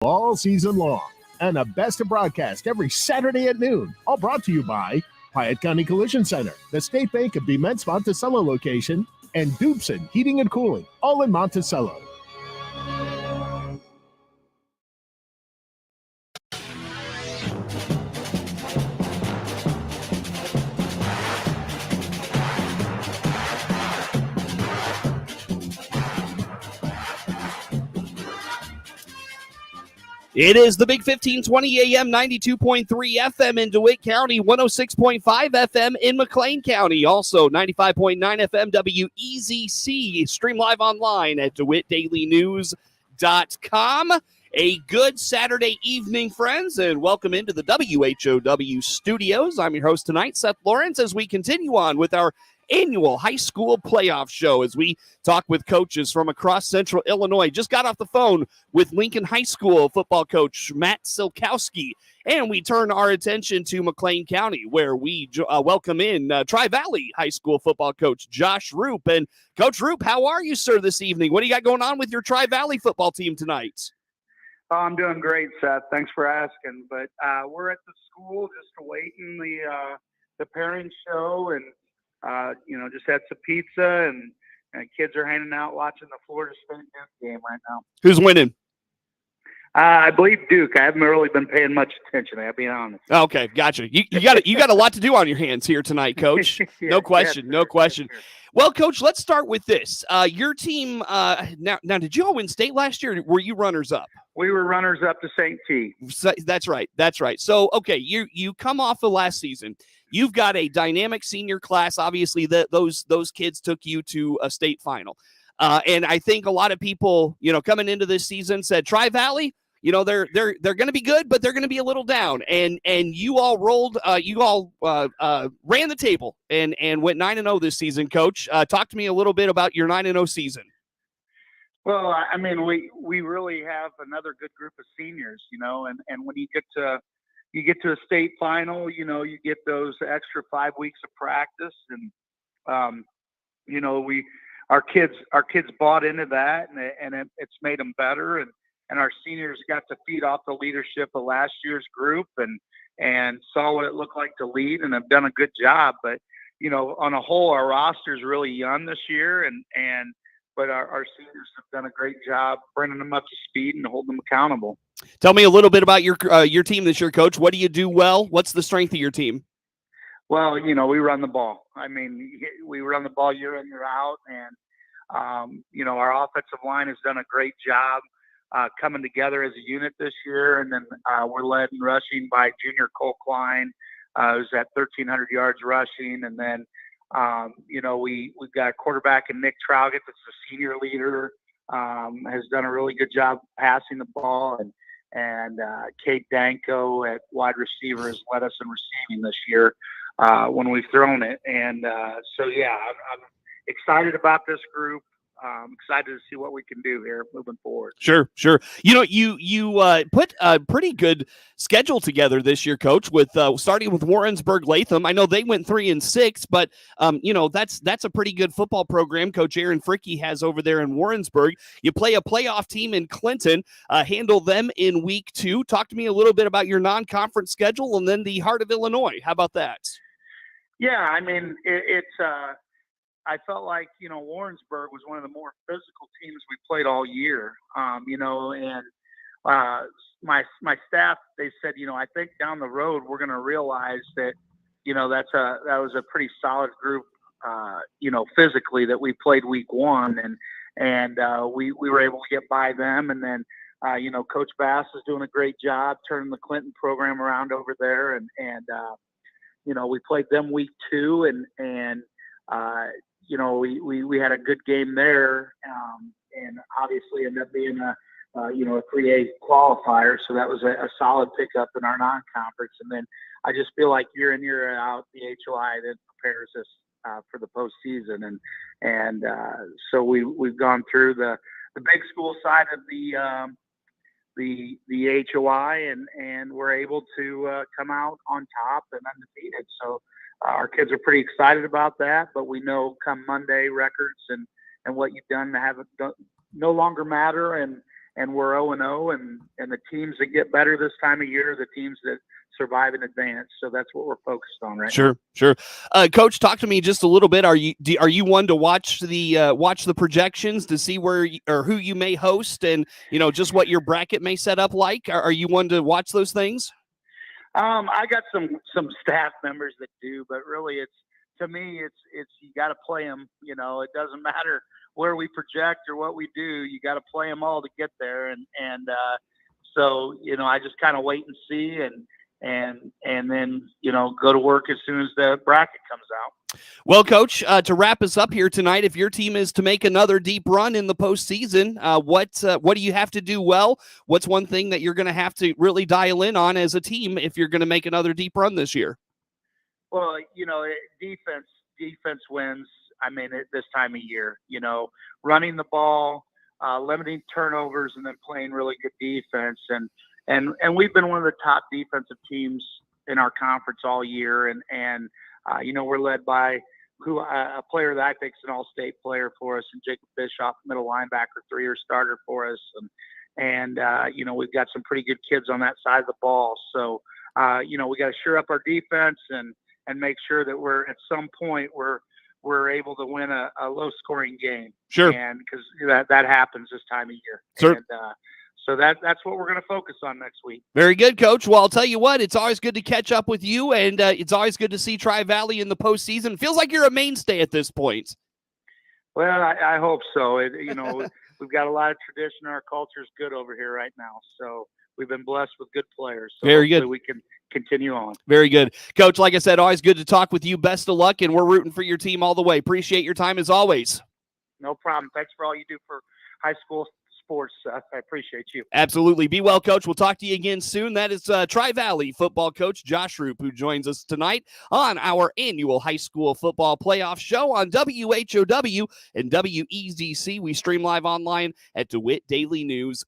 all season long. And the best of broadcast every Saturday at noon. All brought to you by Piatt County Collision Center, the State Bank of BMET's Monticello location, and Doobson Heating and Cooling, all in Monticello. It is the Big 1520 AM, 92.3 FM in DeWitt County, 106.5 FM in McLean County, also 95.9 FM WEZC. Stream live online at DeWittDailyNews.com. A good Saturday evening, friends, and welcome into the WHOW studios. I'm your host tonight, Seth Lawrence, as we continue on with our annual high school playoff show as we talk with coaches from across Central Illinois. Just got off the phone with Lincoln High School football coach Matt Silkowski, and we turn our attention to McLean County, where we welcome in Tri-Valley High School football coach Josh Roop. And Coach Roop, how are you, sir, this evening? What do you got going on with your Tri-Valley football team tonight? Oh, I'm doing great, Seth. Thanks for asking. But we're at the school just awaiting the parent show, and just had some pizza, and kids are hanging out watching the Florida State Duke game right now. Who's winning? I believe Duke. I haven't really been paying much attention, I'll be honest. Okay, gotcha. You got a lot to do on your hands here tonight, Coach. Yeah, no question, yes, no question. Yes, well, Coach, let's start with this. Your team, now, did you all win state last year, or were you runners-up? We were runners-up to St. T. So, that's right. So, okay, you come off of last season. You've got a dynamic senior class. Obviously, those kids took you to a state final. And I think a lot of people, coming into this season said Tri-Valley, they're going to be good, but they're going to be a little down. And you all ran the table and went 9-0 this season, Coach. Talk to me a little bit about your 9-0 season. Well, I mean, we really have another good group of seniors, and when you get to a state final, you get those extra 5 weeks of practice, and our kids bought into that, and it's made them better, and our seniors got to feed off the leadership of last year's group and saw what it looked like to lead, and have done a good job. But on a whole, our roster is really young this year, but our seniors have done a great job bringing them up to speed and holding them accountable. Tell me a little bit about your team this year, Coach. What do you do well? What's the strength of your team? Well, we run the ball. I mean, we run the ball year in, year out, and our offensive line has done a great job coming together as a unit this year. And then we're led in rushing by junior Cole Klein, who's at 1,300 yards rushing, and then we've got a quarterback in Nick Trowgett that's the senior leader, has done a really good job passing the ball, and Kate Danko at wide receiver has led us in receiving this year when we've thrown it. And I'm excited about this group. Excited to see what we can do here moving forward. Sure. You put a pretty good schedule together this year, Coach, with starting with Warrensburg Latham. I know they went 3-6, but that's a pretty good football program Coach Aaron Fricke has over there in Warrensburg. You play a playoff team in Clinton, handle them in week 2. Talk to me a little bit about your non-conference schedule, and then the Heart of Illinois. How about that? Yeah, I mean, I felt like, Warrensburg was one of the more physical teams we played all year, and my staff, they said, I think down the road we're going to realize that, that was a pretty solid group, physically, that we played week 1, and we were able to get by them. And then, Coach Bass is doing a great job turning the Clinton program around over there. And we played them week 2, and we had a good game there, and obviously ended up being a 3A qualifier. So that was a solid pickup in our non-conference. And then I just feel like year in, year out, the HOI that prepares us for the postseason. And so we've gone through the big school side of the HOI, and we're able to come out on top and undefeated. So our kids are pretty excited about that, but we know come Monday records and what you've done to have it no longer matter. we're 0-0, and the teams that get better this time of year are the teams that survive in advance. So that's what we're focused on right now. Sure. Coach, talk to me just a little bit. Are you one to watch the projections to see where or who you may host, and just what your bracket may set up like? Are you one to watch those things? I got some staff members that do, but really to me it's you got to play them. It doesn't matter where we project or what we do. You got to play them all to get there, and so I just kind of wait and see, and then go to work as soon as the bracket comes out. Well, Coach, to wrap us up here tonight, if your team is to make another deep run in the postseason, what do you have to do well? What's one thing that you're going to have to really dial in on as a team if you're going to make another deep run this year? Well, defense wins. I mean, at this time of year, running the ball, limiting turnovers, and then playing really good defense. And we've been one of the top defensive teams in our conference all year. And we're led by a player that I think is an all-state player for us, and Jacob Bischoff, middle linebacker, 3-year starter for us. And we've got some pretty good kids on that side of the ball. So, we got to shore up our defense and make sure that we're at some point we're able to win a low-scoring game. Sure. And because that happens this time of year. Sure. And so that's what we're going to focus on next week. Very good, Coach. Well, I'll tell you what, it's always good to catch up with you, and it's always good to see Tri-Valley in the postseason. It feels like you're a mainstay at this point. Well, I hope so. We've got a lot of tradition. Our culture is good over here right now. So we've been blessed with good players. So very good. We can continue on. Very good. Coach, like I said, always good to talk with you. Best of luck, and we're rooting for your team all the way. Appreciate your time as always. No problem. Thanks for all you do for high school sports. I appreciate you. Absolutely. Be well, Coach. We'll talk to you again soon. That is Tri-Valley football coach Josh Roop, who joins us tonight on our annual high school football playoff show on WHOW and WEZC. We stream live online at DeWittDailyNews.com.